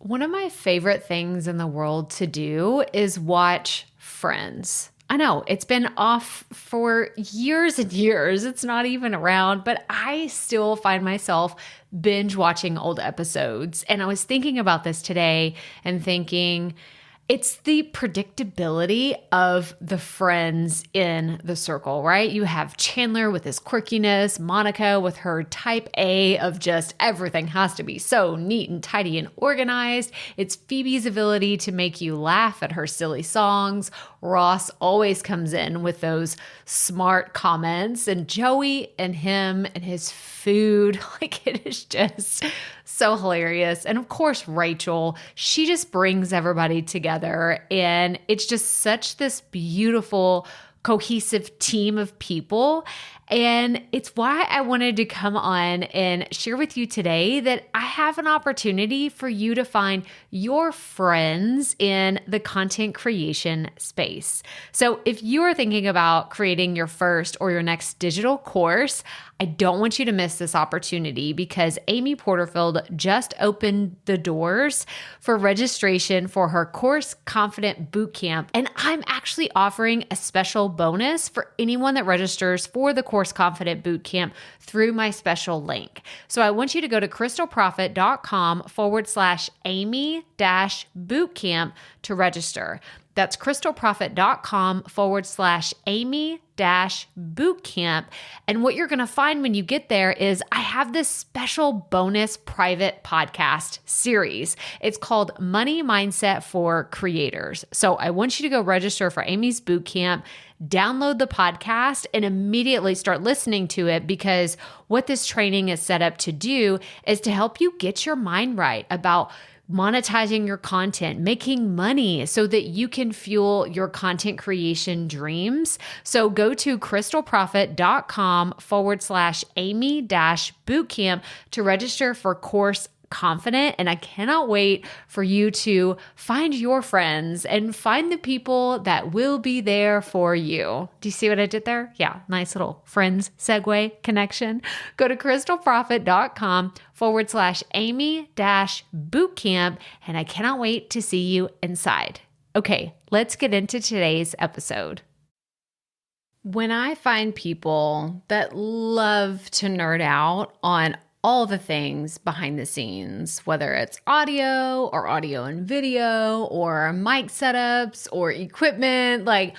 One of my favorite things in the world to do is watch Friends. I know it's been off for years and years. It's not even around, but I still find myself binge watching old episodes. And I was thinking about this today and thinking, it's the predictability of the friends in the circle, right? You have Chandler with his quirkiness, Monica with her type A of just everything has to be so neat and tidy and organized. It's Phoebe's ability to make you laugh at her silly songs. Ross always comes in with those smart comments, and Joey and him and his food, like it is just so hilarious. And of course, Rachel, she just brings everybody together, and it's just such this beautiful, cohesive team of people. And it's why I wanted to come on and share with you today that I have an opportunity for you to find your friends in the content creation space. So if you are thinking about creating your first or your next digital course, I don't want you to miss this opportunity because Amy Porterfield just opened the doors for registration for her Course Confident Bootcamp. And I'm actually offering a special bonus for anyone that registers for the Course Confident Bootcamp through my special link. So I want you to go to crystalprofit.com/Amy-bootcamp to register. That's crystalprofit.com/Amy-bootcamp. And what you're going to find when you get there is I have this special bonus private podcast series. It's called Money Mindset for Creators. So I want you to go register for Amy's bootcamp, download the podcast, and immediately start listening to it, because what this training is set up to do is to help you get your mind right about monetizing your content, making money so that you can fuel your content creation dreams. So go to crystalprofit.com/Amy-bootcamp to register for Course Confident. And I cannot wait for you to find your friends and find the people that will be there for you. Do you see what I did there? Yeah, nice little friends segue connection. Go to crystalprofit.com/Amy-bootcamp. And I cannot wait to see you inside. Okay, let's get into today's episode. When I find people that love to nerd out on all the things behind the scenes, whether it's audio or audio and video or mic setups or equipment, like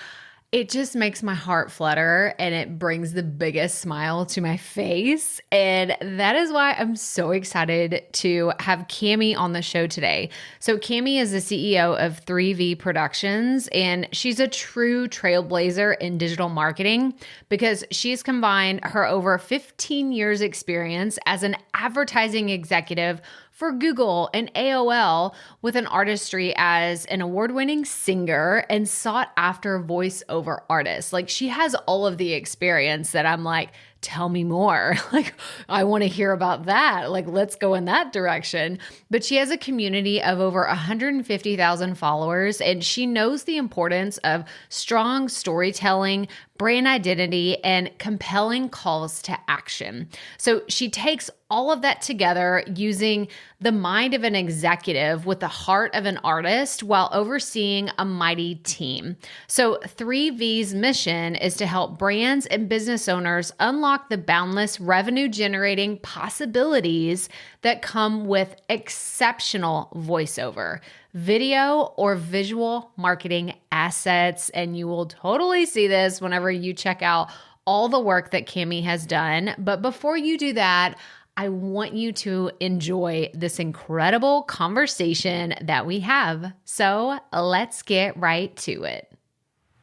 it just makes my heart flutter and it brings the biggest smile to my face. And that is why I'm so excited to have Cami on the show today. So Cami is the CEO of 3V Productions, and she's a true trailblazer in digital marketing because she's combined her over 15 years experience as an advertising executive for Google and AOL with an artistry as an award-winning singer and sought-after voiceover artist. Like, she has all of the experience that I'm like, tell me more. Like, I want to hear about that. Like, let's go in that direction. But she has a community of over 150,000 followers, and she knows the importance of strong storytelling, brand identity, and compelling calls to action. So she takes all of that together using the mind of an executive with the heart of an artist while overseeing a mighty team. So 3V's mission is to help brands and business owners unlock the boundless revenue-generating possibilities that come with exceptional voiceover, video, or visual marketing assets. And you will totally see this whenever you check out all the work that Cami has done. But before you do that, I want you to enjoy this incredible conversation that we have. So let's get right to it.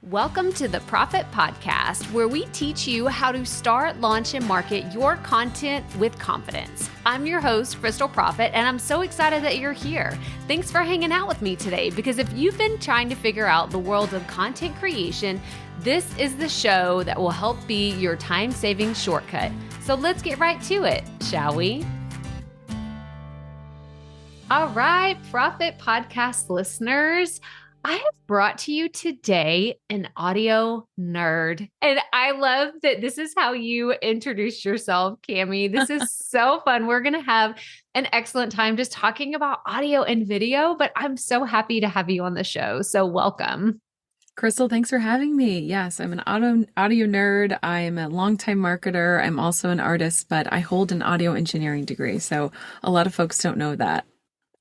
Welcome to the Profit Podcast, where we teach you how to start, launch, and market your content with confidence. I'm your host, Crystal Profit, and I'm so excited that you're here. Thanks for hanging out with me today, because if you've been trying to figure out the world of content creation, this is the show that will help be your time-saving shortcut. So let's get right to it, shall we? All right, Profit Podcast listeners, I have brought to you today an audio nerd. And I love that this is how you introduce yourself, Cami. This is so fun. We're going to have an excellent time just talking about audio and video, but I'm so happy to have you on the show. So welcome. Crystal, thanks for having me. Yes, I'm an audio nerd. I'm a longtime marketer. I'm also an artist, but I hold an audio engineering degree. So a lot of folks don't know that.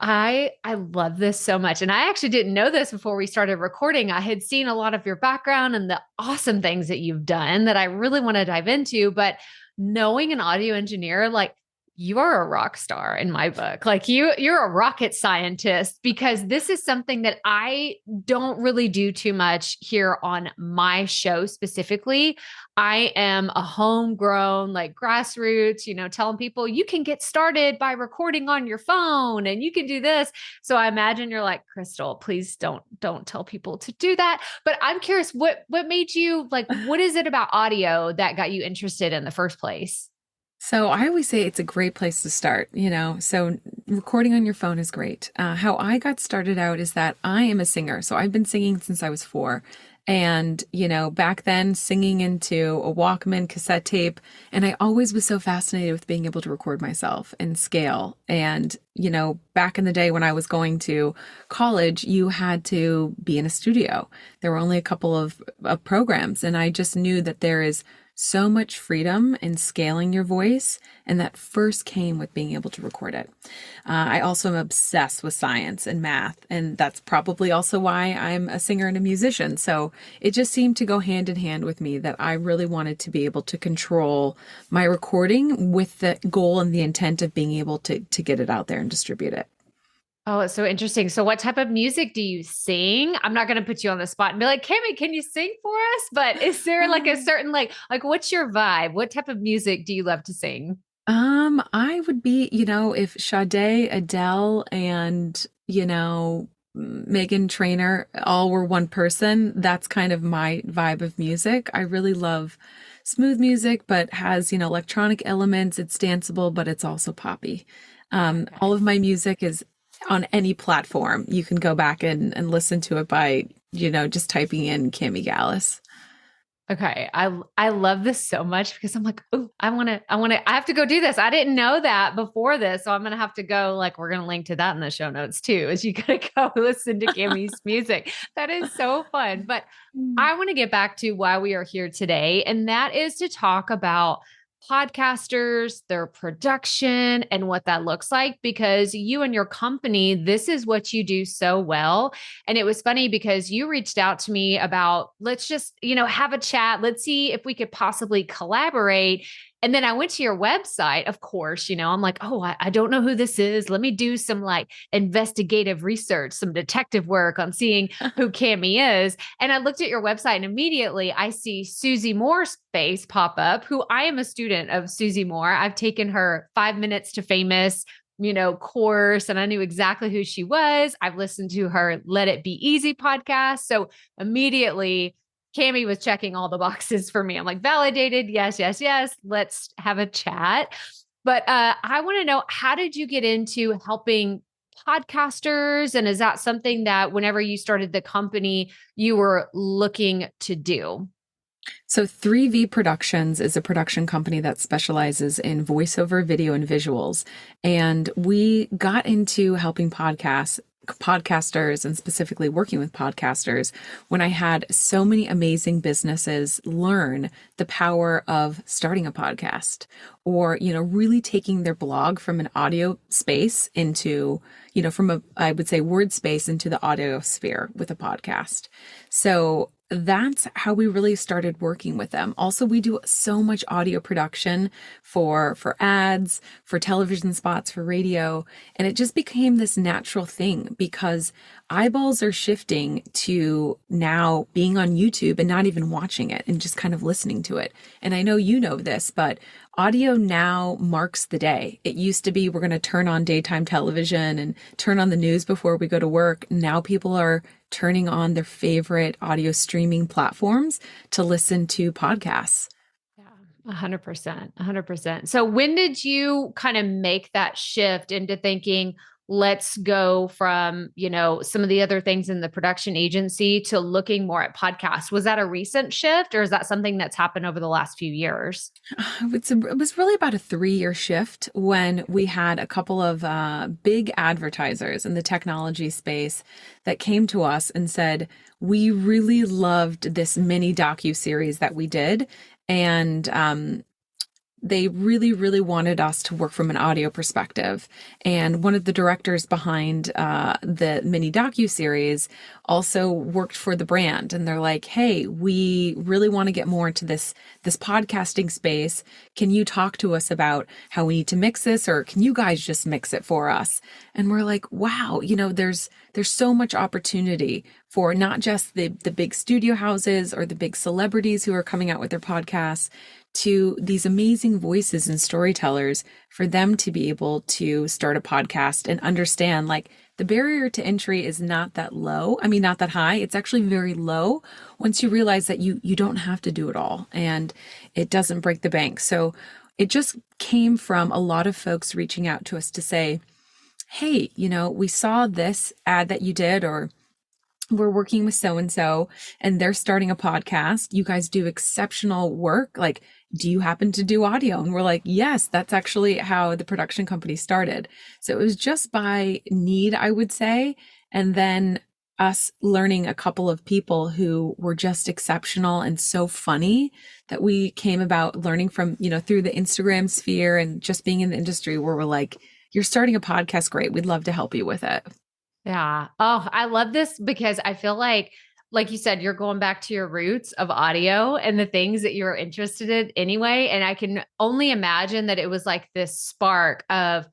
I love this so much. And I actually didn't know this before we started recording. I had seen a lot of your background and the awesome things that you've done that I really want to dive into, but knowing an audio engineer, like you are a rock star in my book. Like you're a rocket scientist because this is something that I don't really do too much here on my show specifically. I am a homegrown, like grassroots, telling people you can get started by recording on your phone and you can do this. So I imagine you're like, Crystal, please don't tell people to do that. But I'm curious, what made you like, what is it about audio that got you interested in the first place? So I always say it's a great place to start, So recording on your phone is great. How I got started out is that I am a singer. So I've been singing since I was 4. And, back then singing into a Walkman cassette tape. And I always was so fascinated with being able to record myself and scale. And, back in the day when I was going to college, you had to be in a studio. There were only a couple of programs. And I just knew that there is so much freedom in scaling your voice. And that first came with being able to record it. I also am obsessed with science and math. And that's probably also why I'm a singer and a musician. So it just seemed to go hand in hand with me that I really wanted to be able to control my recording with the goal and the intent of being able to get it out there and distribute it. Oh, it's so interesting. So what type of music do you sing? I'm not going to put you on the spot and be like, Cami, can you sing for us? But is there like a certain, like what's your vibe? What type of music do you love to sing? I would be, if Sade, Adele, and, Megan Trainor all were one person, that's kind of my vibe of music. I really love smooth music, but has, electronic elements. It's danceable, but it's also poppy. All of my music is on any platform. You can go back and listen to it by, just typing in Cami Galles. Okay. I love this so much because I'm like, oh, I have to go do this. I didn't know that before this. So I'm going to have to go, like, we're going to link to that in the show notes too, is you got to go listen to Cami's music. That is so fun. But I want to get back to why we are here today. And that is to talk about podcasters, their production, and what that looks like, because you and your company, this is what you do so well. And it was funny because you reached out to me about, let's just, have a chat. Let's see if we could possibly collaborate. And then I went to your website, of course, I'm like, oh, I don't know who this is. Let me do some like investigative research, some detective work on seeing who Cami is. And I looked at your website and immediately I see Susie Moore's face pop up, who I am a student of Susie Moore. I've taken her 5 Minutes to Famous course, and I knew exactly who she was. I've listened to her Let It Be Easy podcast. So immediately Cami was checking all the boxes for me. I'm like, validated. Yes, yes, yes. Let's have a chat. But I want to know, how did you get into helping podcasters? And is that something that whenever you started the company, you were looking to do? So 3V Productions is a production company that specializes in voiceover, video, and visuals. And we got into helping podcasters and specifically working with podcasters when I had so many amazing businesses learn the power of starting a podcast or, really taking their blog from an audio space into, from I would say word space into the audio sphere with a podcast. So that's how we really started working with them. Also, we do so much audio production for ads, for television spots, for radio. And it just became this natural thing because eyeballs are shifting to now being on YouTube and not even watching it and just kind of listening to it. And I know you know this, but audio now marks the day. It used to be we're going to turn on daytime television and turn on the news before we go to work. Now people are turning on their favorite audio streaming platforms to listen to podcasts. 100%. 100%. So when did you kind of make that shift into thinking, let's go from, some of the other things in the production agency to looking more at podcasts. Was that a recent shift, or is that something that's happened over the last few years? It was really about a 3-year shift when we had a couple of big advertisers in the technology space that came to us and said, we really loved this mini docu-series that we did. And they really, really wanted us to work from an audio perspective. And one of the directors behind the mini docu-series also worked for the brand. And they're like, hey, we really want to get more into this podcasting space. Can you talk to us about how we need to mix this, or can you guys just mix it for us? And we're like, wow, there's so much opportunity for not just the big studio houses or the big celebrities who are coming out with their podcasts, to these amazing voices and storytellers, for them to be able to start a podcast and understand, like, the barrier to entry is not that low. I mean, not that high. It's actually very low once you realize that you don't have to do it all, and it doesn't break the bank. So it just came from a lot of folks reaching out to us to say, hey, we saw this ad that you did, or we're working with so-and-so and they're starting a podcast. You guys do exceptional work. Like, do you happen to do audio? And we're like, yes, that's actually how the production company started. So it was just by need, I would say. And then us learning a couple of people who were just exceptional and so funny that we came about learning from, through the Instagram sphere and just being in the industry, where we're like, you're starting a podcast. Great. We'd love to help you with it. Yeah. Oh, I love this because I feel like you said, you're going back to your roots of audio and the things that you're interested in anyway. And I can only imagine that it was like this spark of,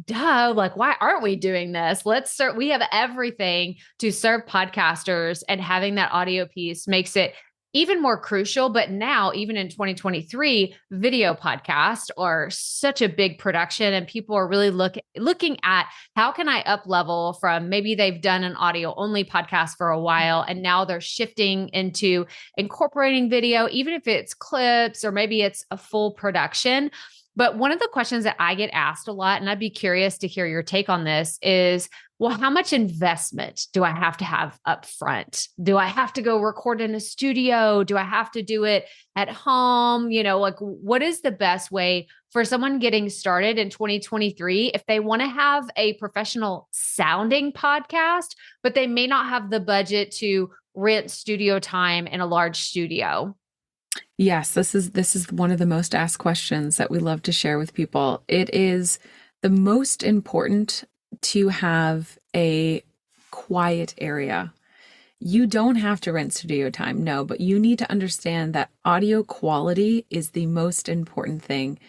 duh, like, why aren't we doing this? We have everything to serve podcasters, and having that audio piece makes it even more crucial. But now, even in 2023, video podcasts are such a big production, and people are really looking at, how can I up level from, maybe they've done an audio only podcast for a while, and now they're shifting into incorporating video, even if it's clips or maybe it's a full production. But one of the questions that I get asked a lot, and I'd be curious to hear your take on this, is, well, how much investment do I have to have up front? Do I have to go record in a studio? Do I have to do it at home? Like, what is the best way for someone getting started in 2023 if they want to have a professional sounding podcast, but they may not have the budget to rent studio time in a large studio? Yes, this is one of the most asked questions that we love to share with people. It is the most important to have a quiet area. You don't have to rent studio time, no, but you need to understand that audio quality is the most important thing.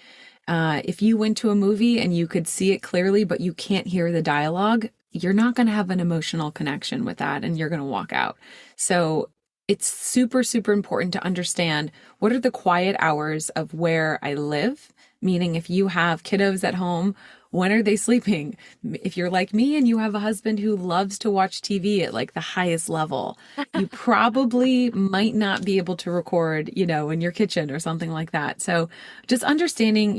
If you went to a movie and you could see it clearly, but you can't hear the dialogue, you're not going to have an emotional connection with that, and you're going to walk out. So it's super, super important to understand, what are the quiet hours of where I live? Meaning, if you have kiddos at home, when are they sleeping? If you're like me and you have a husband who loves to watch TV at like the highest level, you probably might not be able to record, in your kitchen or something like that. So just understanding,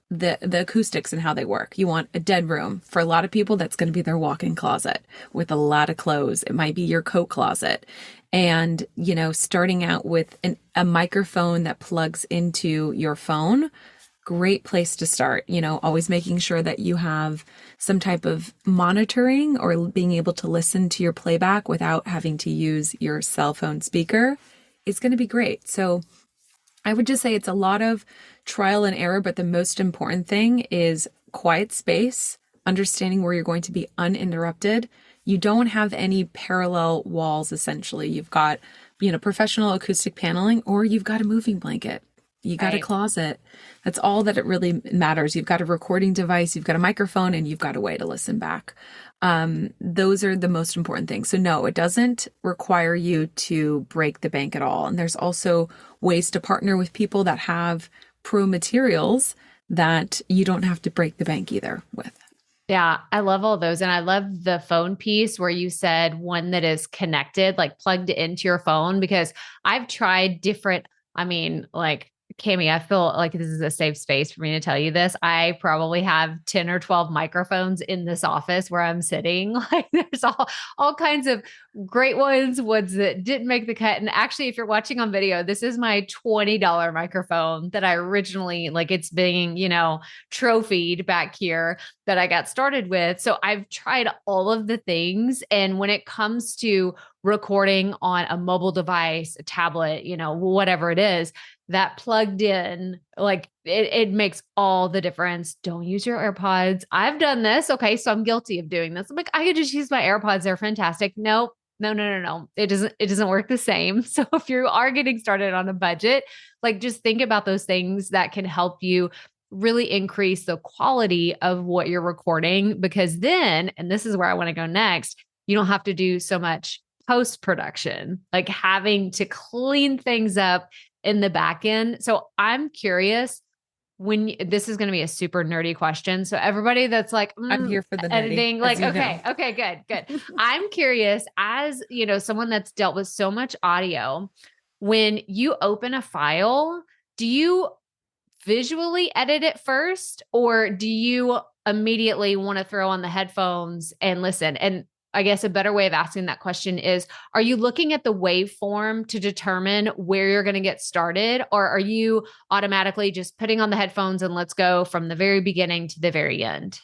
the acoustics and how they work. You want a dead room. For a lot of people, that's going to be their walk-in closet with a lot of clothes. It might be your coat closet. And, starting out with a microphone that plugs into your phone, great place to start. Always making sure that you have some type of monitoring or being able to listen to your playback without having to use your cell phone speaker is going to be great. So I would just say it's a lot of trial and error, but the most important thing is quiet space, understanding where you're going to be uninterrupted. You don't have any parallel walls, essentially. You've got, professional acoustic paneling, or you've got a moving blanket. You got a closet. That's all that it really matters. You've got a recording device, you've got a microphone, and you've got a way to listen back. Those are the most important things. So no, it doesn't require you to break the bank at all. And there's also ways to partner with people that have pro materials that you don't have to break the bank either with. Yeah, I love all those. And I love the phone piece where you said one that is connected, like plugged into your phone, because I've tried different, Cami, I feel like this is a safe space for me to tell you this. I probably have 10 or 12 microphones in this office where I'm sitting. Like there's all kinds of great ones that didn't make the cut. And actually, if you're watching on video, this is my $20 microphone that I originally, like it's being, trophied back here that I got started with. So I've tried all of the things. And when it comes to recording on a mobile device, a tablet, whatever it is, that plugged in, like it makes all the difference. Don't use your AirPods. I've done this. Okay. So I'm guilty of doing this. I'm like, I could just use my AirPods. They're fantastic. Nope. No. It doesn't work the same. So if you are getting started on a budget, like just think about those things that can help you really increase the quality of what you're recording, because then, and this is where I want to go next, you don't have to do so much post production, like having to clean things up in the back end. So I'm curious this is going to be a super nerdy question. So everybody that's like, I'm here for the editing, nerdy, like, okay, good. I'm curious as, someone that's dealt with so much audio, when you open a file, do you visually edit it first, or do you immediately want to throw on the headphones and listen? And I guess a better way of asking that question is, are you looking at the waveform to determine where you're going to get started? Or are you automatically just putting on the headphones and let's go from the very beginning to the very end?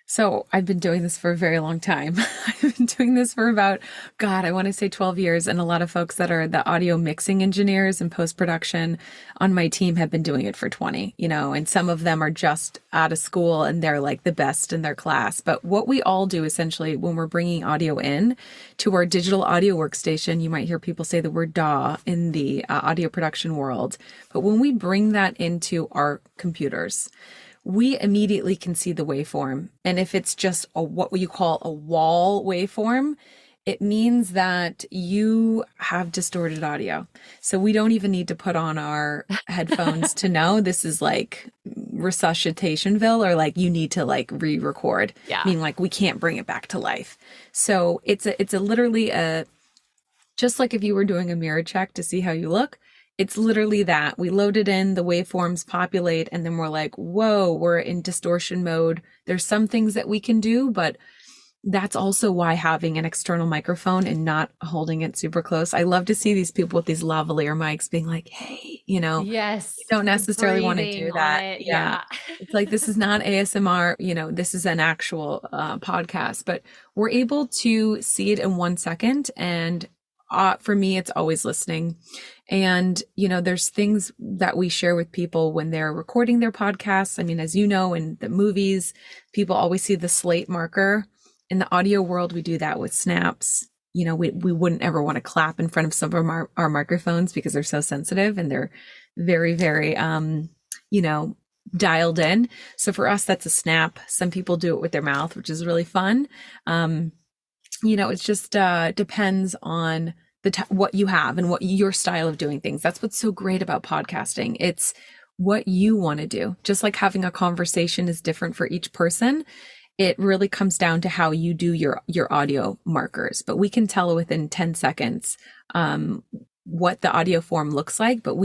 So I've been doing this for a very long time. I've been doing this for about, God, I want to say 12 years. And a lot of folks that are the audio mixing engineers and post-production on my team have been doing it for 20, and some of them are just out of school and they're like the best in their class. But what we all do essentially when we're bringing audio in to our digital audio workstation, you might hear people say the word DAW in the audio production world. But when we bring that into our computers, we immediately can see the waveform. And if it's just what you call a wall waveform, it means that you have distorted audio. So we don't even need to put on our headphones to know this is like resuscitationville, or like you need to like re-record. Yeah. Meaning like we can't bring it back to life. So it's literally just like if you were doing a mirror check to see how you look. It's literally that. We load it in, the waveforms populate, and then we're like, whoa, we're in distortion mode. There's some things that we can do, but that's also why having an external microphone and not holding it super close. I love to see these people with these lavalier mics being like, hey, yes, you don't necessarily want to do that. Yeah. It's like, this is not ASMR, this is an actual podcast, but we're able to see it in 1 second. And for me, it's always listening. And, there's things that we share with people when they're recording their podcasts. I mean, as you know, in the movies, people always see the slate marker. In the audio world, we do that with snaps. We wouldn't ever want to clap in front of some of our microphones because they're so sensitive and they're very, very, dialed in. So for us, that's a snap. Some people do it with their mouth, which is really fun. It just depends on what you have and what your style of doing things. That's what's so great about podcasting. It's what you want to do. Just like having a conversation is different for each person. It really comes down to how you do your audio markers. But we can tell within 10 seconds what the audio form looks like. But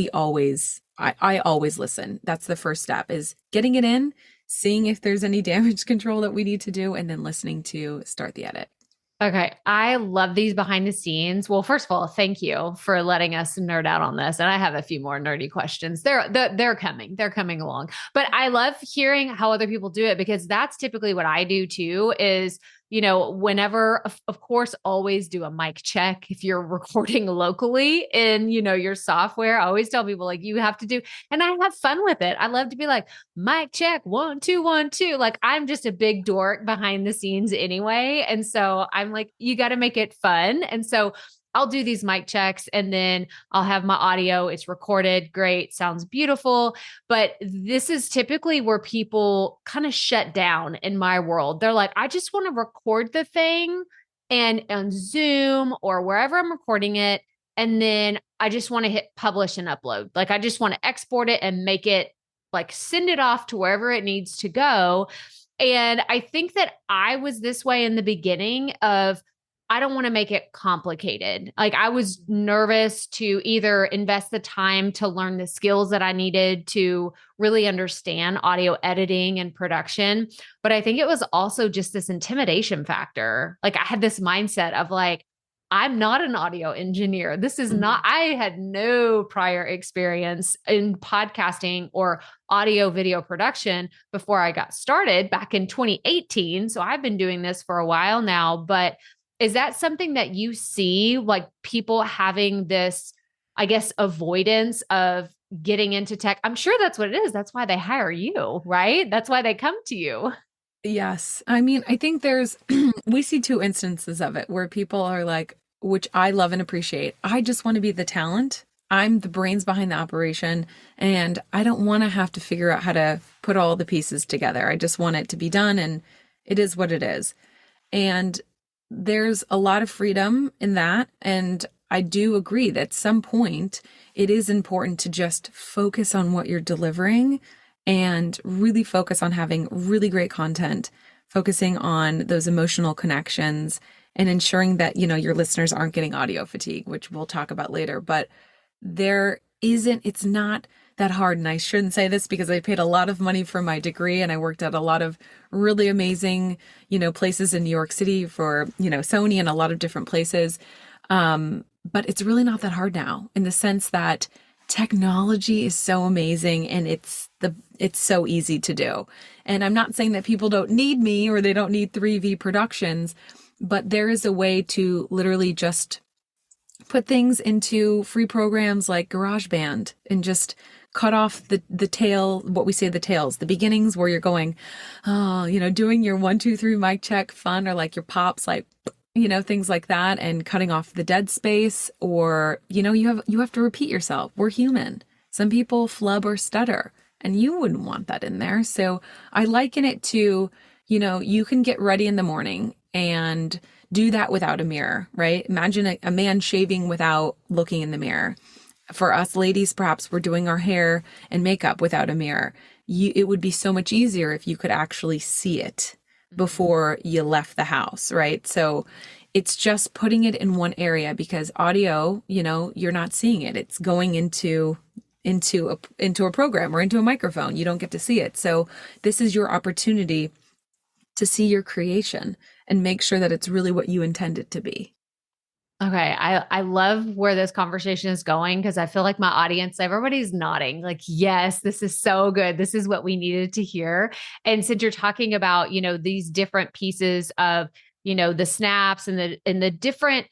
I always listen. That's the first step, is getting it in, seeing if there's any damage control that we need to do, and then listening to start the edit. Okay. I love these behind the scenes. Well, first of all, thank you for letting us nerd out on this. And I have a few more nerdy questions. They're coming. They're coming along. But I love hearing how other people do it, because that's typically what I do too, is, whenever, of course, always do a mic check if you're recording locally in, your software. I always tell people, like, you have to do, and I have fun with it. I love to be like, mic check, 1, 2, 1, 2. Like, I'm just a big dork behind the scenes anyway. And so I'm like, you got to make it fun. And so I'll do these mic checks, and then I'll have my audio. It's recorded. Great. Sounds beautiful. But this is typically where people kind of shut down in my world. They're like, I just want to record the thing and on Zoom or wherever I'm recording it. And then I just want to hit publish and upload. Like, I just want to export it and make it, like, send it off to wherever it needs to go. And I think that I was this way in the beginning of I don't want to make it complicated. Like I was nervous to either invest the time to learn the skills that I needed to really understand audio editing and production. But I think it was also just this intimidation factor. Like I had this mindset of like, I'm not an audio engineer. This is not, I had no prior experience in podcasting or audio video production before I got started back in 2018. So I've been doing this for a while now, but is that something that you see, like people having this, I guess, avoidance of getting into tech? I'm sure that's what it is. That's why they hire you, right? That's why they come to you. Yes. I mean, I think we see two instances of it where people are like, which I love and appreciate. I just want to be the talent. I'm the brains behind the operation, and I don't want to have to figure out how to put all the pieces together. I just want it to be done, and it is what it is. And there's a lot of freedom in that. And I do agree that at some point it is important to just focus on what you're delivering and really focus on having really great content, focusing on those emotional connections and ensuring that, your listeners aren't getting audio fatigue, which we'll talk about later. But it's not that hard. And I shouldn't say this because I paid a lot of money for my degree and I worked at a lot of really amazing, places in New York City for, Sony and a lot of different places. But it's really not that hard now in the sense that technology is so amazing and it's so easy to do. And I'm not saying that people don't need me or they don't need 3V Productions, but there is a way to literally just put things into free programs like GarageBand and just cut off the tail, what we say the tails, the beginnings where you're going, doing your 1, 2, 3 mic check fun, or like your pops, like, things like that, and cutting off the dead space, or, you have to repeat yourself. We're human. Some people flub or stutter, and you wouldn't want that in there. So I liken it to, you can get ready in the morning and do that without a mirror, right? Imagine a man shaving without looking in the mirror. For us ladies, perhaps we're doing our hair and makeup without a mirror. It would be so much easier if you could actually see it before you left the house, right? So it's just putting it in one area, because audio, you're not seeing it. It's going into a program or into a microphone. You don't get to see it. So this is your opportunity to see your creation and make sure that it's really what you intend it to be. Okay. I love where this conversation is going, because I feel like my audience, everybody's nodding like, yes, this is so good. This is what we needed to hear. And since you're talking about, these different pieces of, the snaps and the different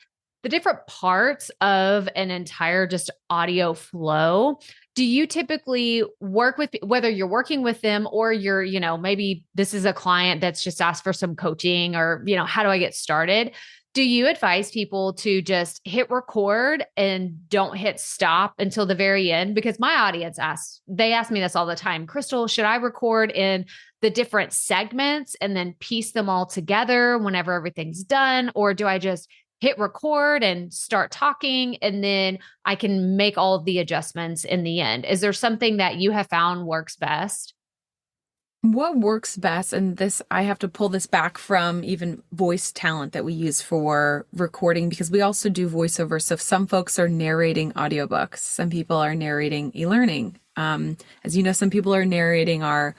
parts of an entire just audio flow, do you typically work with, whether you're working with them or you're, maybe this is a client that's just asked for some coaching, or, how do I get started? Do you advise people to just hit record and don't hit stop until the very end? Because my audience ask me this all the time. Crystal, should I record in the different segments and then piece them all together whenever everything's done? Or do I just hit record and start talking and then I can make all of the adjustments in the end? Is there something that you have found works best? What works best, and this, I have to pull this back from even voice talent that we use for recording, because we also do voiceover. So some folks are narrating audiobooks. Some people are narrating e-learning. As you know, some people are narrating our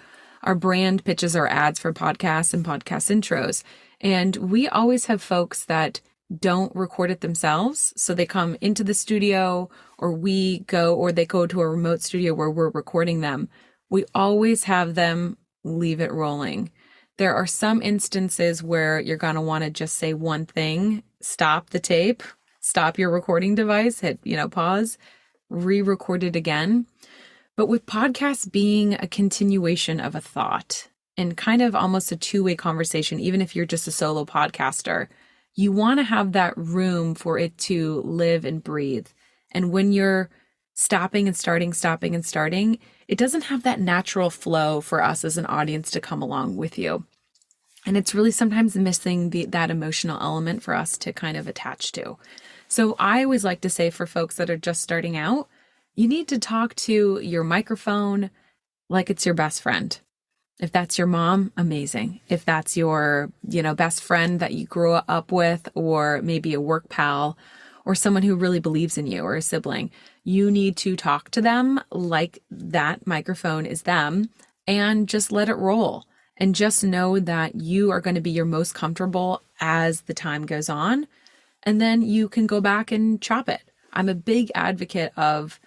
brand pitches or ads for podcasts and podcast intros. And we always have folks that don't record it themselves. So they come into the studio, or they go to a remote studio where we're recording them. We always have them leave it rolling. There are some instances where you're going to want to just say one thing, stop the tape, stop your recording device, hit, pause, re-record it again. But with podcasts being a continuation of a thought and kind of almost a two-way conversation, even if you're just a solo podcaster, you want to have that room for it to live and breathe. And when you're stopping and starting, it doesn't have that natural flow for us as an audience to come along with you. And it's really sometimes missing that emotional element for us to kind of attach to. So I always like to say, for folks that are just starting out, you need to talk to your microphone like it's your best friend. If that's your mom, amazing. If that's your, best friend that you grew up with, or maybe a work pal, or someone who really believes in you, or a sibling, you need to talk to them like that microphone is them and just let it roll. And just know that you are going to be your most comfortable as the time goes on. And then you can go back and chop it. I'm a big advocate of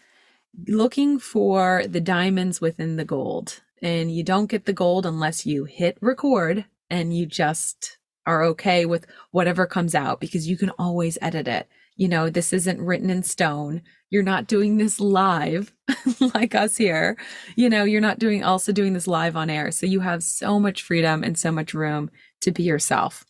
looking for the diamonds within the gold. And you don't get the gold unless you hit record and you just are okay with whatever comes out, because you can always edit it. This isn't written in stone. You're not doing this live like us here. You're not doing this live on air. So you have so much freedom and so much room to be yourself.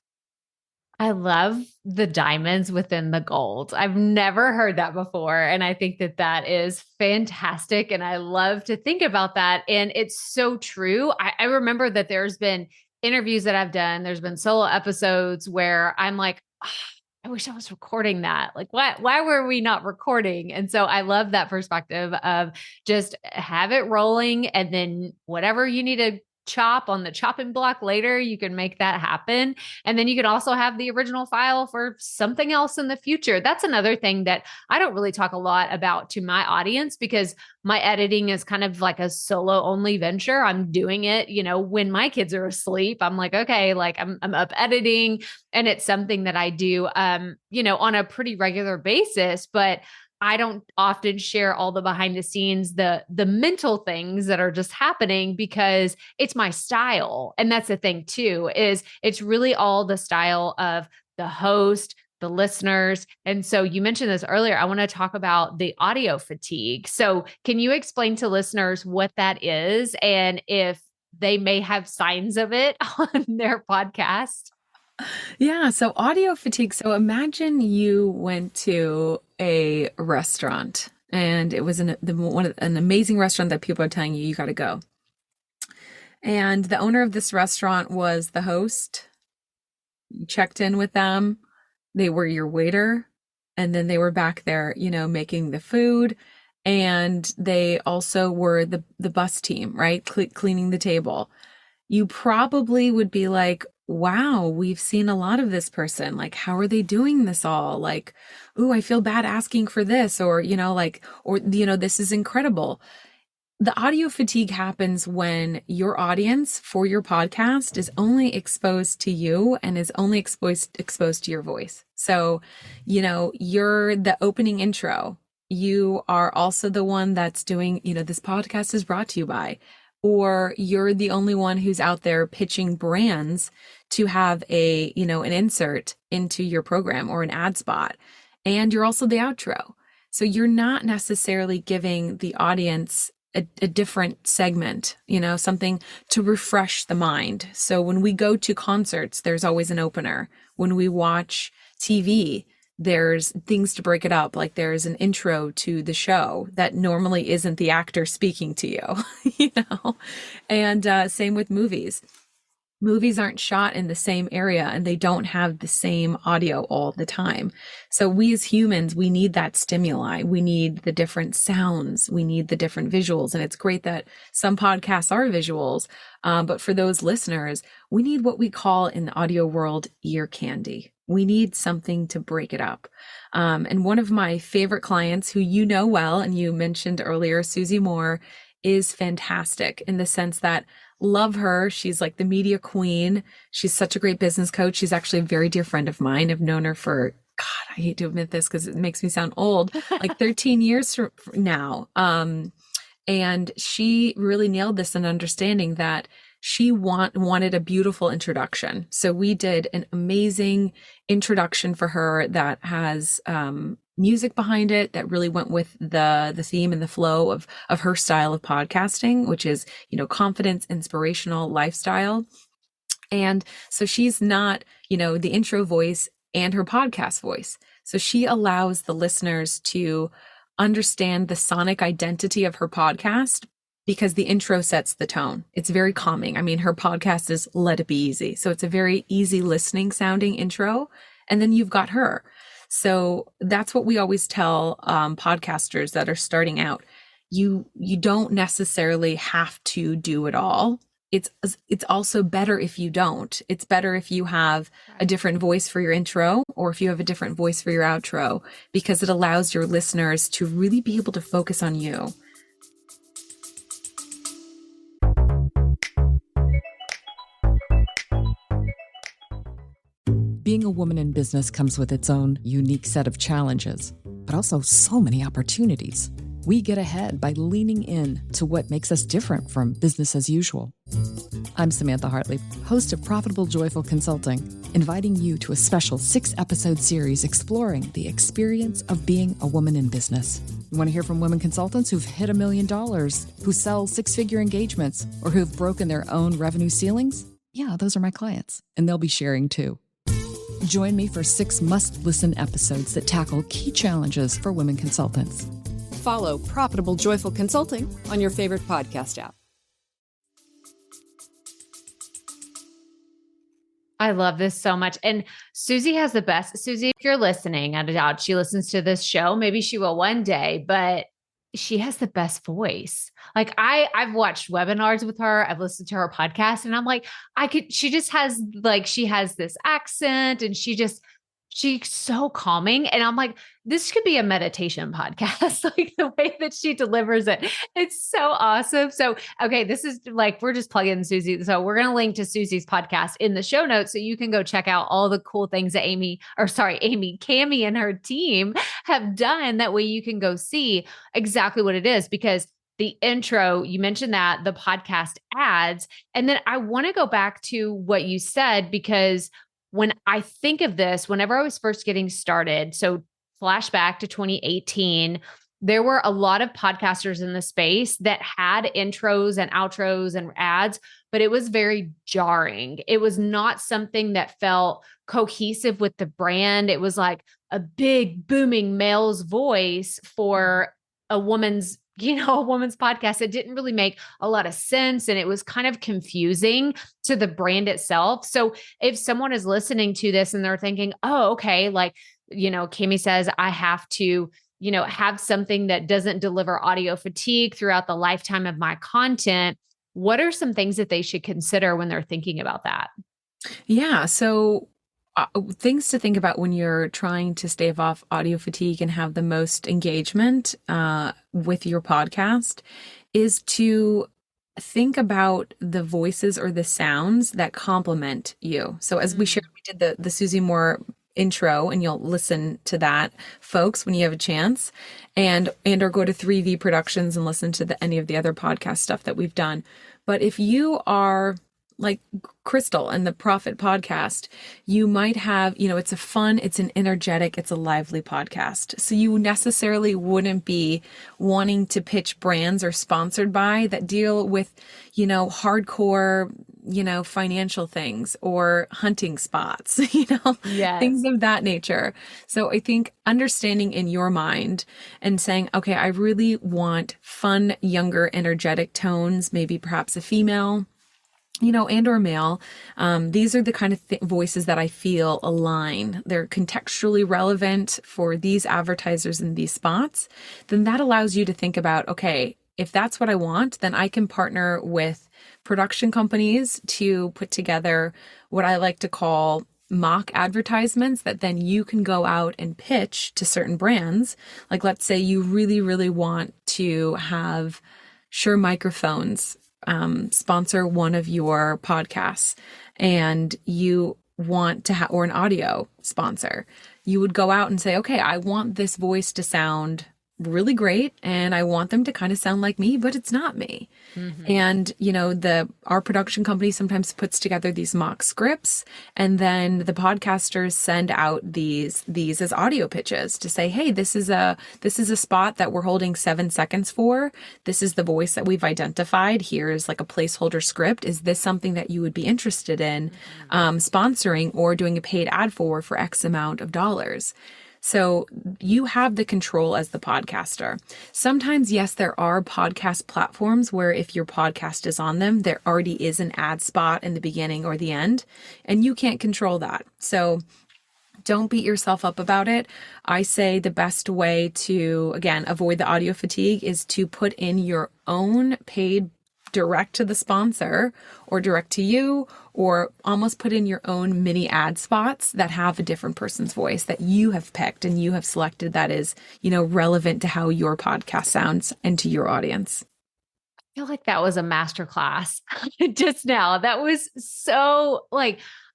I love the diamonds within the gold. I've never heard that before. And I think that that is fantastic. And I love to think about that. And it's so true. I remember that there's been interviews that I've done, there's been solo episodes where I'm like, I wish I was recording that. Like, why were we not recording? And so I love that perspective of just have it rolling, and then whatever you need to chop on the chopping block later, you can make that happen. And then you can also have the original file for something else in the future. That's another thing that I don't really talk a lot about to my audience, because my editing is kind of like a solo only venture. I'm doing it, when my kids are asleep. I'm like, okay, like I'm up editing, and it's something that I do, on a pretty regular basis, but I don't often share all the behind the scenes, the mental things that are just happening, because it's my style. And that's the thing too, is it's really all the style of the host, the listeners. And so you mentioned this earlier. I want to talk about the audio fatigue. So can you explain to listeners what that is, and if they may have signs of it on their podcast? Yeah. So audio fatigue. So imagine you went to a restaurant, and it was an amazing restaurant that people are telling you got to go. And the owner of this restaurant was the host. You checked in with them. They were your waiter. And then they were back there, making the food. And they also were the bus team, right? Cleaning the table. You probably would be like, wow, we've seen a lot of this person. Like, how are they doing this all? Like, ooh, I feel bad asking for this, or, this is incredible. The audio fatigue happens when your audience for your podcast is only exposed to you and is only exposed to your voice. So, you're the opening intro. You are also the one that's doing, this podcast is brought to you by, or you're the only one who's out there pitching brands to have an insert into your program or an ad spot. And you're also the outro. So you're not necessarily giving the audience a different segment, something to refresh the mind. So when we go to concerts, there's always an opener. When we watch TV, there's things to break it up. Like there's an intro to the show that normally isn't the actor speaking to you, and same with movies. Movies aren't shot in the same area, and they don't have the same audio all the time. So we as humans, we need that stimuli. We need the different sounds. We need the different visuals. And it's great that some podcasts are visuals. But for those listeners, we need what we call in the audio world ear candy. We need something to break it up. And one of my favorite clients, who you know well, and you mentioned earlier, Susie Moore, is fantastic in the sense that love her. She's like the media queen. She's such a great business coach. She's actually a very dear friend of mine. I've known her for, God, I hate to admit this because it makes me sound old, like 13 years now. And she really nailed this in understanding that she wanted a beautiful introduction. So we did an amazing introduction for her that has music behind it that really went with the theme and the flow of her style of podcasting, which is, confidence, inspirational lifestyle. And so she's not, the intro voice and her podcast voice. So she allows the listeners to understand the sonic identity of her podcast, because the intro sets the tone. It's very calming. I mean, her podcast is Let It Be Easy. So it's a very easy listening sounding intro. And then you've got her. So that's what we always tell podcasters that are starting out. You don't necessarily have to do it all. it's also better if you don't. It's better if you have a different voice for your intro or if you have a different voice for your outro, because it allows your listeners to really be able to focus on you. Being a woman in business comes with its own unique set of challenges, but also so many opportunities. We get ahead by leaning in to what makes us different from business as usual. I'm Samantha Hartley, host of Profitable Joyful Consulting, inviting you to a special 6-episode series exploring the experience of being a woman in business. You want to hear from women consultants who've hit $1 million, who sell 6-figure engagements, or who've broken their own revenue ceilings? Yeah, those are my clients, and they'll be sharing too. Join me for 6 must-listen episodes that tackle key challenges for women consultants. Follow Profitable Joyful Consulting on your favorite podcast app. I love this so much. And Susie has the best. Susie, if you're listening, I doubt she listens to this show. Maybe she will one day, but she has the best voice. Like I've watched webinars with her. I've listened to her podcast and I'm like, she just has she has this accent and she's so calming. And I'm like, this could be a meditation podcast, like the way that she delivers it. It's so awesome. So, okay, this is we're just plugging Susie. So we're going to link to Susie's podcast in the show notes so you can go check out all the cool things that Cami and her team have done. That way you can go see exactly what it is, because the intro, you mentioned that, the podcast ads. And then I want to go back to what you said, because when I think of this, whenever I was first getting started, so flashback to 2018, there were a lot of podcasters in the space that had intros and outros and ads, but it was very jarring. It was not something that felt cohesive with the brand. It was like a big booming male's voice for a woman's podcast. It didn't really make a lot of sense. And it was kind of confusing to the brand itself. So if someone is listening to this and they're thinking, oh, okay, Cami says I have to, have something that doesn't deliver audio fatigue throughout the lifetime of my content, what are some things that they should consider when they're thinking about that? Yeah. So things to think about when you're trying to stave off audio fatigue and have the most engagement with your podcast is to think about the voices or the sounds that complement you. So as we shared, we did the Susie Moore intro, and you'll listen to that, folks, when you have a chance, and or go to 3V Productions and listen to any of the other podcast stuff that we've done. But if you are like Crystal and the Profit podcast, you might have, it's a fun, it's an energetic, it's a lively podcast. So you necessarily wouldn't be wanting to pitch brands or sponsored by that deal with, hardcore, financial things or hunting spots, Yes. Things of that nature. So I think understanding in your mind and saying, okay, I really want fun, younger, energetic tones, maybe perhaps a female, and or male. These are the kind of voices that I feel align. They're contextually relevant for these advertisers in these spots. Then that allows you to think about, okay, if that's what I want, then I can partner with production companies to put together what I like to call mock advertisements that then you can go out and pitch to certain brands. Like, let's say you really, really want to have Shure microphones sponsor one of your podcasts, and you want to have, or an audio sponsor, you would go out and say, okay, I want this voice to sound really great, and I want them to kind of sound like me, but it's not me. Mm-hmm. And, our production company sometimes puts together these mock scripts, and then the podcasters send out these as audio pitches to say, hey, this is a spot that we're holding 7 seconds for. This is the voice that we've identified. Here's like a placeholder script. Is this something that you would be interested in sponsoring or doing a paid ad for X amount of dollars? So you have the control as the podcaster. Sometimes, yes, there are podcast platforms where if your podcast is on them, there already is an ad spot in the beginning or the end, and you can't control that. So don't beat yourself up about it. I say the best way to, again, avoid the audio fatigue is to put in your own paid direct to the sponsor or direct to you, or almost put in your own mini ad spots that have a different person's voice that you have picked and you have selected that is, relevant to how your podcast sounds and to your audience. I feel like that was a masterclass just now. That was so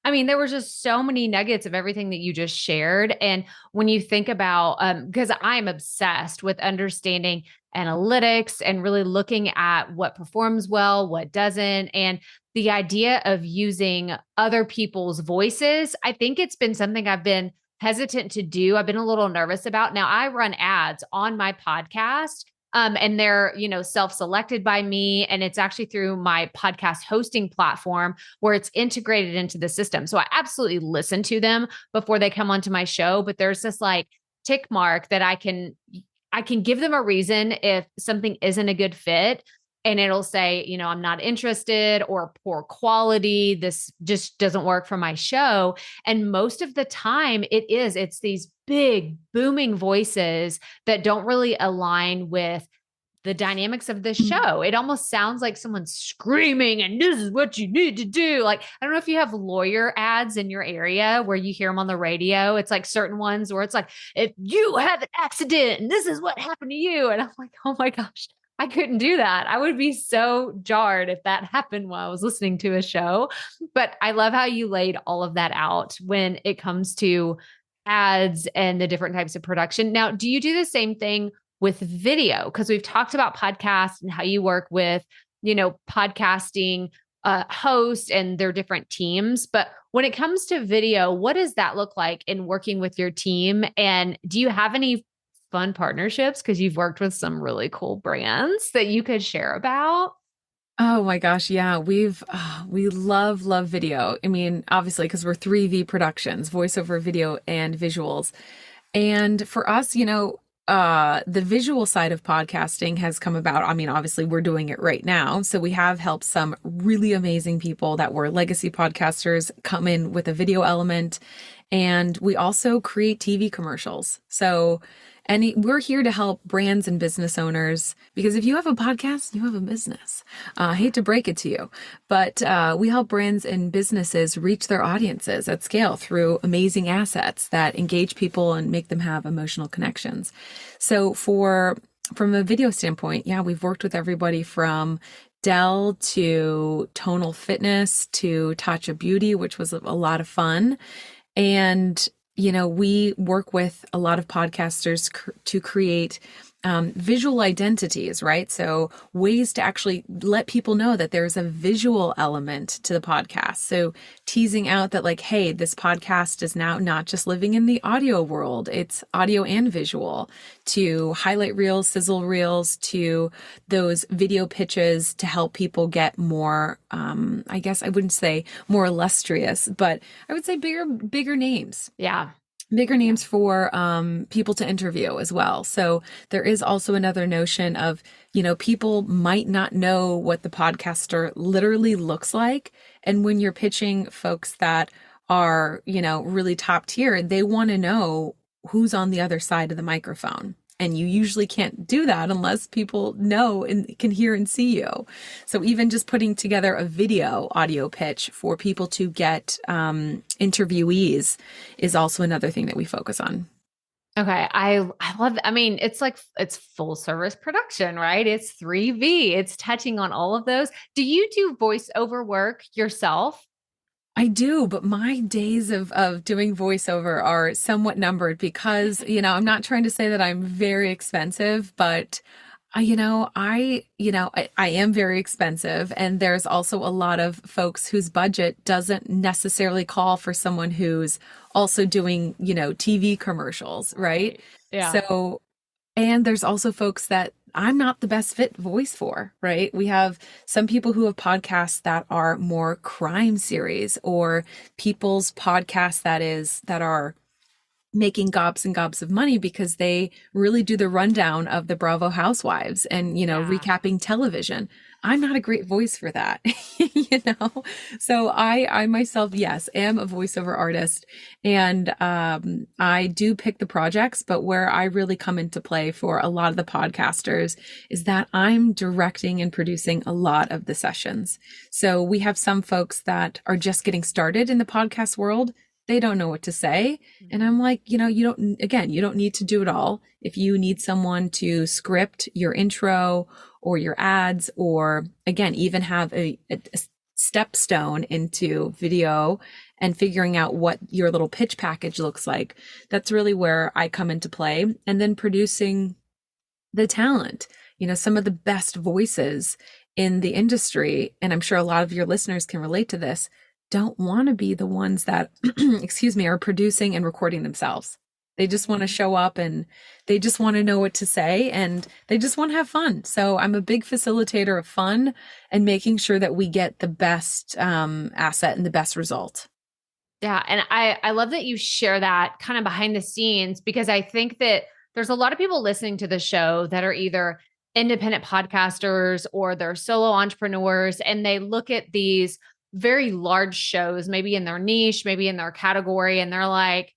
there were just so many nuggets of everything that you just shared. And when you think about, because I'm obsessed with understanding analytics and really looking at what performs well, what doesn't, and the idea of using other people's voices, I think it's been something I've been hesitant to do. I've been a little nervous about. Now I run ads on my podcast. And they're, self-selected by me. And it's actually through my podcast hosting platform where it's integrated into the system. So I absolutely listen to them before they come onto my show. But there's this tick mark that I can give them a reason if something isn't a good fit. And it'll say, I'm not interested or poor quality. This just doesn't work for my show. And most of the time it's these big booming voices that don't really align with the dynamics of the show. It almost sounds like someone's screaming and this is what you need to do. I don't know if you have lawyer ads in your area where you hear them on the radio. It's certain ones where it's if you have an accident and this is what happened to you. And I'm like, oh my gosh, I couldn't do that. I would be so jarred if that happened while I was listening to a show. But I love how you laid all of that out when it comes to ads and the different types of production. Now, do you do the same thing with video? Because we've talked about podcasts and how you work with, podcasting hosts and their different teams. But when it comes to video, what does that look like in working with your team? And do you have any fun partnerships? Because you've worked with some really cool brands that you could share about. Oh my gosh. Yeah. We love video. I mean, obviously, because we're 3V Productions, voiceover, video, and visuals. And for us, the visual side of podcasting has come about. I mean, obviously we're doing it right now. So we have helped some really amazing people that were legacy podcasters come in with a video element. And we also create TV commercials. So we're here to help brands and business owners, because if you have a podcast, you have a business. I hate to break it to you, but we help brands and businesses reach their audiences at scale through amazing assets that engage people and make them have emotional connections. So from a video standpoint, yeah, we've worked with everybody from Dell to Tonal Fitness to Tatcha Beauty, which was a lot of fun. And we work with a lot of podcasters to create visual identities, right? So ways to actually let people know that there's a visual element to the podcast. So teasing out that hey, this podcast is now not just living in the audio world, it's audio and visual, to highlight reels, sizzle reels, to those video pitches to help people get more, I guess I wouldn't say more illustrious, but I would say bigger names. Yeah. Bigger names for people to interview as well. So there is also another notion of, people might not know what the podcaster literally looks like. And when you're pitching folks that are, really top tier, they want to know who's on the other side of the microphone. And you usually can't do that unless people know and can hear and see you. So even just putting together a video audio pitch for people to get interviewees is also another thing that we focus on. Okay. I love that. I mean, it's full service production, right? It's 3V. It's touching on all of those. Do you do voiceover work yourself? I do, but my days of doing voiceover are somewhat numbered because, I'm not trying to say that I'm very expensive, but I am very expensive. And there's also a lot of folks whose budget doesn't necessarily call for someone who's also doing, TV commercials, right? Yeah. So, and there's also folks that I'm not the best fit voice for, right? We have some people who have podcasts that are more crime series, or people's podcasts that are making gobs and gobs of money because they really do the rundown of the Bravo housewives and, recapping television. I'm not a great voice for that, So I myself, yes, am a voiceover artist, and I do pick the projects, but where I really come into play for a lot of the podcasters is that I'm directing and producing a lot of the sessions. So we have some folks that are just getting started in the podcast world. They don't know what to say. And I'm like, you don't need to do it all. If you need someone to script your intro or your ads, or again, even have a stepstone into video and figuring out what your little pitch package looks like, that's really where I come into play. And then producing the talent, some of the best voices in the industry. And I'm sure a lot of your listeners can relate to this, don't want to be the ones that, are producing and recording themselves. They just want to show up and they just want to know what to say and they just want to have fun. So I'm a big facilitator of fun and making sure that we get the best asset and the best result. Yeah. And I love that you share that kind of behind the scenes, because I think that there's a lot of people listening to the show that are either independent podcasters or they're solo entrepreneurs, and they look at these very large shows, maybe in their niche, maybe in their category, and they're like,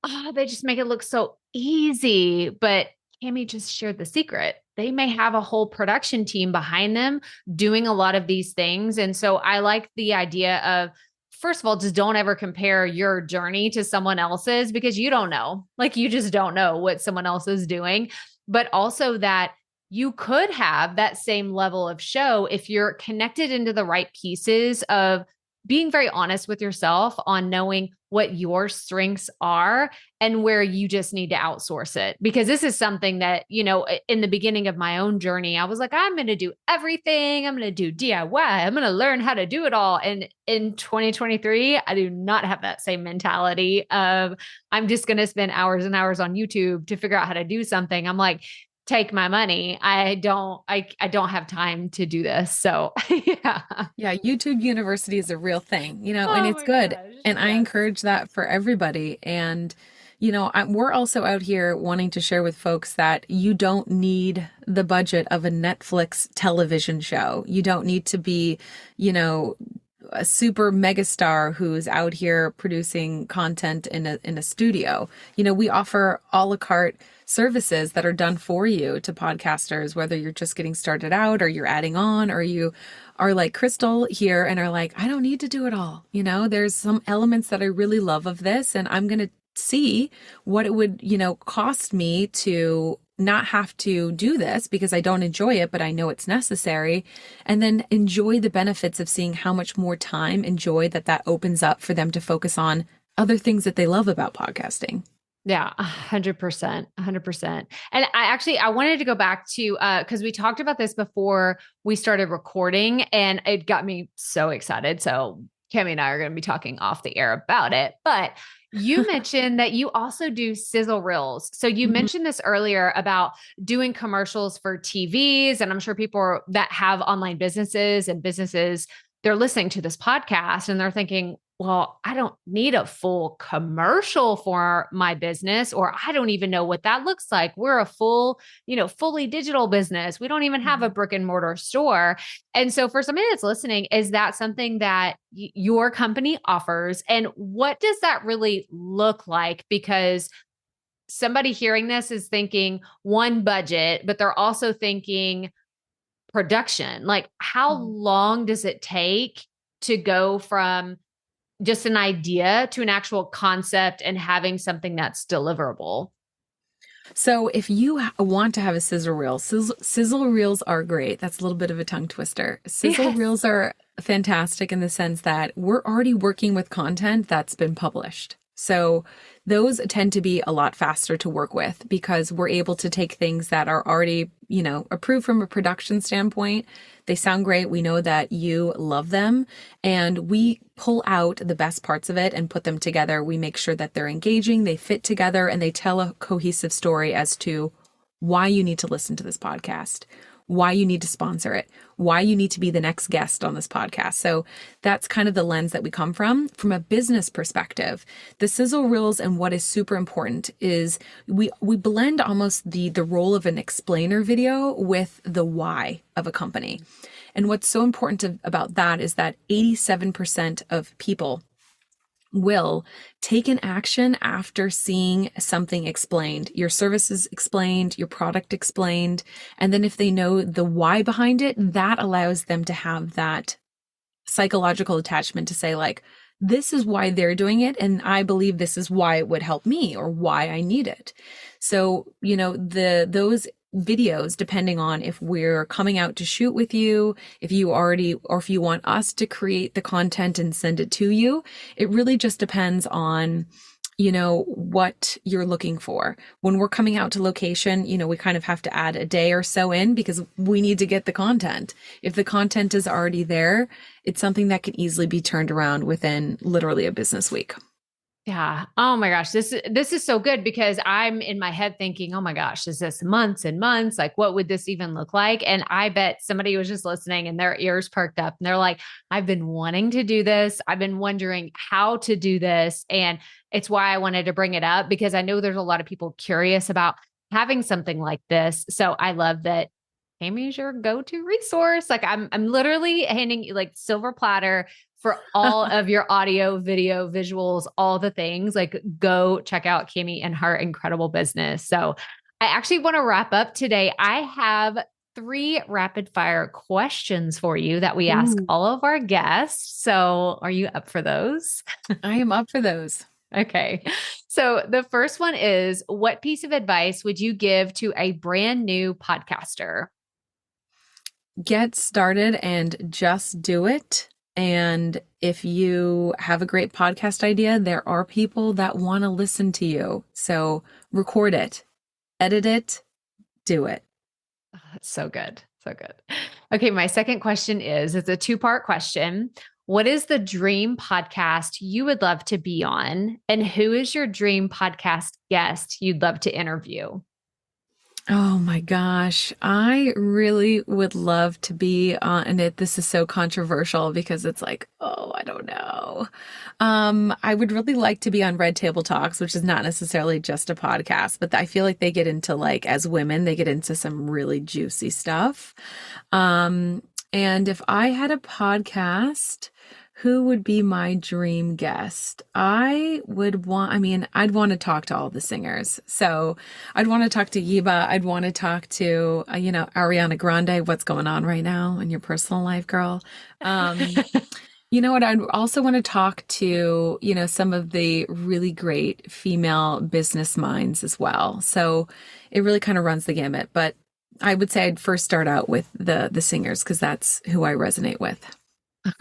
oh, they just make it look so easy. But Cami just shared the secret. They may have a whole production team behind them doing a lot of these things. And so I like the idea of, first of all, just don't ever compare your journey to someone else's, because you don't know, you just don't know what someone else is doing. But also that you could have that same level of show if you're connected into the right pieces of being very honest with yourself on knowing what your strengths are and where you just need to outsource it. Because this is something that, in the beginning of my own journey, I was like, I'm going to do everything. I'm going to do DIY. I'm going to learn how to do it all. And in 2023, I do not have that same mentality of I'm just going to spend hours and hours on YouTube to figure out how to do something. I'm like, take my money. I don't have time to do this. So yeah. Yeah. YouTube University is a real thing, and it's good. Gosh, and I encourage that for everybody. And, we're also out here wanting to share with folks that you don't need the budget of a Netflix television show. You don't need to be, a super megastar who's out here producing content in a studio. We offer a la carte services that are done for you to podcasters, whether you're just getting started out or you're adding on, or you are like Crystal here and are like, I don't need to do it all. There's some elements that I really love of this, and I'm going to see what it would, cost me to not have to do this because I don't enjoy it, but I know it's necessary. And then enjoy the benefits of seeing how much more time and joy that opens up for them to focus on other things that they love about podcasting. Yeah, 100%, 100%. And I wanted to go back to, cause we talked about this before we started recording and it got me so excited. So Cami and I are going to be talking off the air about it, but you mentioned that you also do sizzle reels. So you mentioned this earlier about doing commercials for TVs. And I'm sure people that have online businesses and businesses, they're listening to this podcast and they're thinking, well, I don't need a full commercial for my business, or I don't even know what that looks like. We're a full, fully digital business. We don't even have a brick and mortar store. And so for somebody that's listening, is that something that your company offers? And what does that really look like? Because somebody hearing this is thinking one, budget, but they're also thinking production. Like how long does it take to go from just an idea to an actual concept and having something that's deliverable? So if you want to have a sizzle reel, sizzle reels are great. That's a little bit of a tongue twister. Sizzle reels are fantastic in the sense that we're already working with content that's been published. So those tend to be a lot faster to work with because we're able to take things that are already, approved from a production standpoint. They sound great. We know that you love them, and we pull out the best parts of it and put them together. We make sure that they're engaging, they fit together, and they tell a cohesive story as to why you need to listen to this podcast. why you need to sponsor it, why you need to be the next guest on this podcast. So that's kind of the lens that we come from. From a business perspective, the sizzle reels and what is super important is we blend almost the role of an explainer video with the why of a company. And what's so important about that is that 87% of people will take an action after seeing something explained, your services explained, your product explained. And then if they know the why behind it, that allows them to have that psychological attachment to say like, this is why they're doing it. And I believe this is why it would help me or why I need it. So, those videos, depending on if we're coming out to shoot with you, if you want us to create the content and send it to you, it really just depends on, what you're looking for. When we're coming out to location, we kind of have to add a day or so in because we need to get the content. If the content is already there, it's something that can easily be turned around within literally a business week. Yeah. Oh my gosh. This is so good because I'm in my head thinking, oh my gosh, is this months and months? Like, what would this even look like? And I bet somebody was just listening and their ears perked up and they're like, I've been wanting to do this. I've been wondering how to do this. And it's why I wanted to bring it up because I know there's a lot of people curious about having something like this. So I love that Cami is your go-to resource. Like I'm literally handing you like silver platter for all of your audio, video, visuals, all the things. Like go check out Cami and her incredible business. So I actually want to wrap up today. I have 3 rapid fire questions for you that we ask all of our guests. So are you up for those? I am up for those. Okay. So the first one is, what piece of advice would you give to a brand new podcaster? Get started and just do it. And if you have a great podcast idea, there are people that want to listen to you. So record it, edit it, do it. Oh, that's so good. So good. Okay. My second question it's a 2-part question. What is the dream podcast you would love to be on? And who is your dream podcast guest you'd love to interview? Oh my gosh. I really would love to be on, and this is so controversial because it's like, I don't know. I would really like to be on Red Table Talks, which is not necessarily just a podcast, but I feel like they get into as women, they get into some really juicy stuff. And if I had a podcast, who would be my dream guest? I'd want to talk to all the singers. So I'd want to talk to Yiba. I'd want to talk to, Ariana Grande. What's going on right now in your personal life, girl? You know what? I'd also want to talk to, some of the really great female business minds as well. So it really kind of runs the gamut. But I would say I'd first start out with the singers because that's who I resonate with.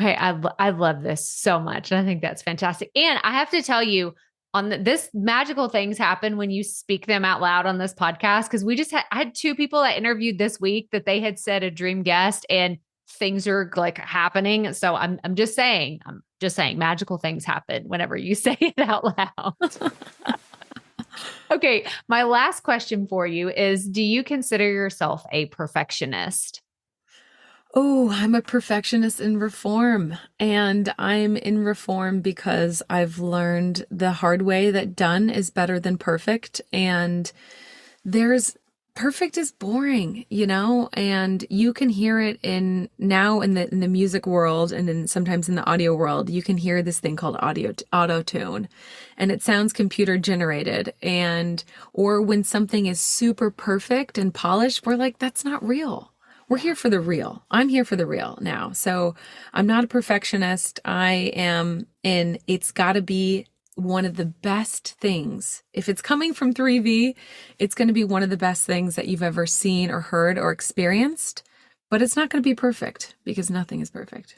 Okay. I love this so much. And I think that's fantastic. And I have to tell you this magical things happen when you speak them out loud on this podcast. Cause I had 2 people I interviewed this week that they had said a dream guest and things are like happening. So I'm just saying magical things happen whenever you say it out loud. Okay. My last question for you is, do you consider yourself a perfectionist? Oh, I'm a perfectionist in reform, and I'm in reform because I've learned the hard way that done is better than perfect. And perfect is boring, and you can hear it in the music world and then sometimes in the audio world. You can hear this thing called auto tune, and it sounds computer generated. Or when something is super perfect and polished, we're like, that's not real. We're here for the real. I'm here for the real now. So I'm not a perfectionist. It's got to be one of the best things. If it's coming from 3V, it's going to be one of the best things that you've ever seen or heard or experienced, but it's not going to be perfect because nothing is perfect.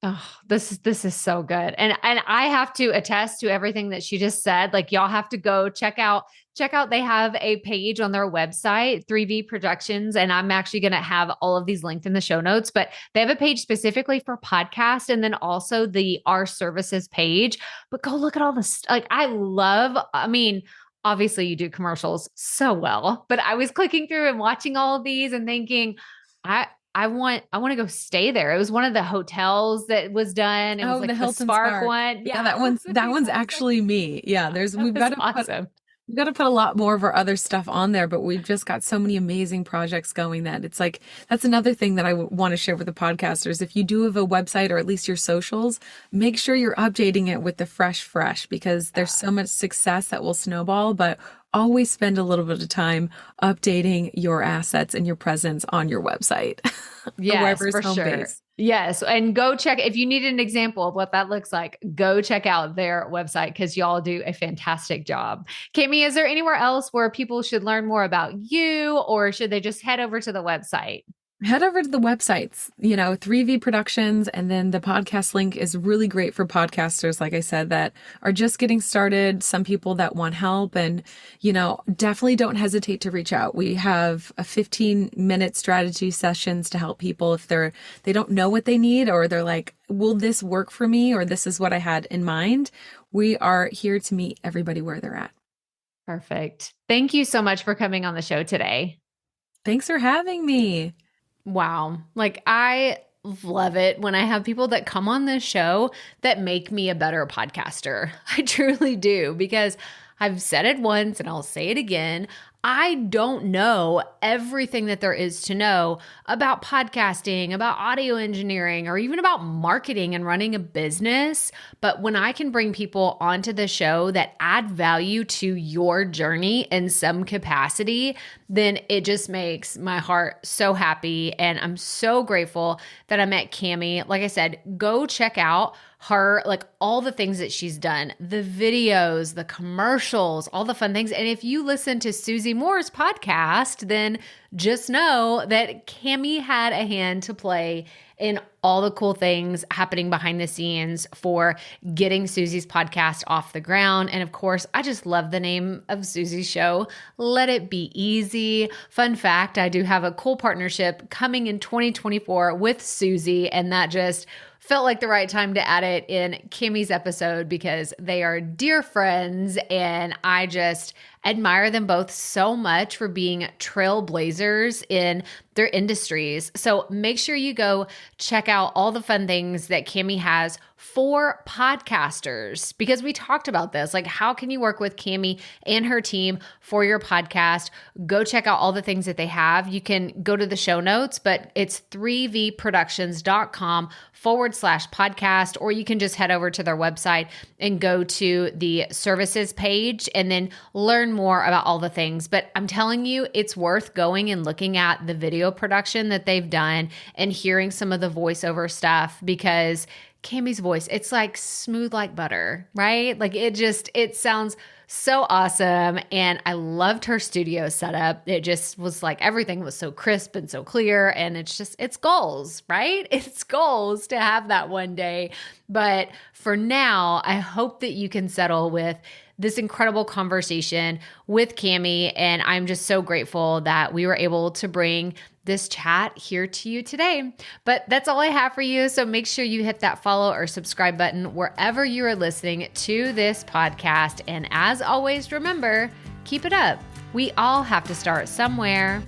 Oh, this is so good. And I have to attest to everything that she just said. Like y'all have to go check out, they have a page on their website, 3V Productions. And I'm actually going to have all of these linked in the show notes, but they have a page specifically for podcasts and then also the Our Services page, but go look at all this. Like obviously you do commercials so well, but I was clicking through and watching all of these and thinking, I want to go stay there. It was one of the hotels that was done. It was like the Hilton Spark one. Yeah, that one's actually me. Yeah, we've got to awesome. we've got to put a lot more of our other stuff on there, but we've just got so many amazing projects going that it's like, that's another thing that I want to share with the podcasters. If you do have a website or at least your socials, make sure you're updating it with the fresh, because there's so much success that will snowball, but always spend a little bit of time updating your assets and your presence on your website. Yes, for sure. Yes. And go check, if you need an example of what that looks like, go check out their website because y'all do a fantastic job. Cami, is there anywhere else where people should learn more about you, or should they just head over to the website? Head over to the websites, 3V Productions, and then the podcast link is really great for podcasters, like I said, that are just getting started, some people that want help, and, definitely don't hesitate to reach out. We have a 15-minute strategy sessions to help people if they don't know what they need, or they're like, will this work for me? Or this is what I had in mind. We are here to meet everybody where they're at. Perfect. Thank you so much for coming on the show today. Thanks for having me. Wow. Like, I love it when I have people that come on this show that make me a better podcaster. I truly do, because I've said it once and I'll say it again. I don't know everything that there is to know about podcasting, about audio engineering, or even about marketing and running a business. But when I can bring people onto the show that add value to your journey in some capacity, then it just makes my heart so happy. And I'm so grateful that I met Cami. Like I said, go check out her, like all the things that she's done, the videos, the commercials, all the fun things. And if you listen to Susie Moore's podcast, then just know that Cami had a hand to play in all the cool things happening behind the scenes for getting Susie's podcast off the ground. And of course, I just love the name of Susie's show, Let It Be Easy. Fun fact, I do have a cool partnership coming in 2024 with Susie, and that just felt like the right time to add it in Cami's episode because they are dear friends and I just admire them both so much for being trailblazers in their industries. So make sure you go check out all the fun things that Cami has for podcasters, because we talked about this, like how can you work with Cami and her team for your podcast? Go check out all the things that they have. You can go to the show notes, but it's 3vproductions.com/podcast, or you can just head over to their website and go to the services page and then learn more about all the things. But I'm telling you, it's worth going and looking at the video production that they've done and hearing some of the voiceover stuff, because Cami's voice, it's like smooth like butter, right? Like it sounds so awesome. And I loved her studio setup. It just was like everything was so crisp and so clear. And it's goals, right? It's goals to have that one day. But for now, I hope that you can settle with this incredible conversation with Cami. And I'm just so grateful that we were able to bring this chat here to you today. But that's all I have for you. So make sure you hit that follow or subscribe button wherever you are listening to this podcast. And as always, remember, keep it up. We all have to start somewhere.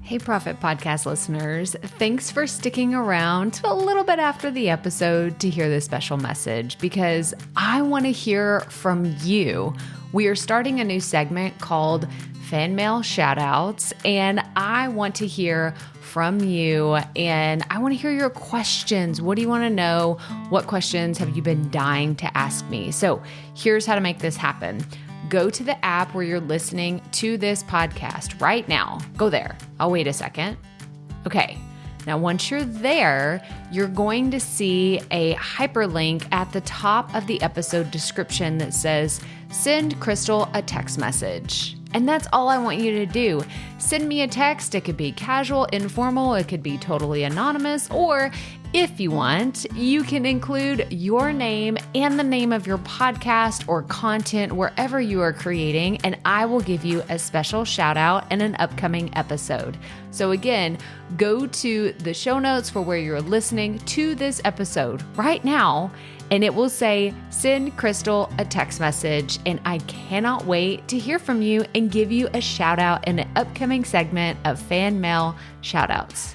Hey, Profit Podcast listeners. Thanks for sticking around to a little bit after the episode to hear this special message, because I want to hear from you. We are starting a new segment called Fan Mail Shoutouts, and I want to hear from you, and I want to hear your questions. What do you want to know? What questions have you been dying to ask me? So here's how to make this happen. Go to the app where you're listening to this podcast right now. Go there. I'll wait a second. Okay. Now, once you're there, you're going to see a hyperlink at the top of the episode description that says, send Crystal a text message. And that's all I want you to do. Send me a text. It could be casual, informal. It could be totally anonymous, or If you want, you can include your name and the name of your podcast or content wherever you are creating, and I will give you a special shout out in an upcoming episode. So again, go to the show notes for where you're listening to this episode right now, and it will say, send Crystal a text message, and I cannot wait to hear from you and give you a shout out in an upcoming segment of Fan Mail Shoutouts.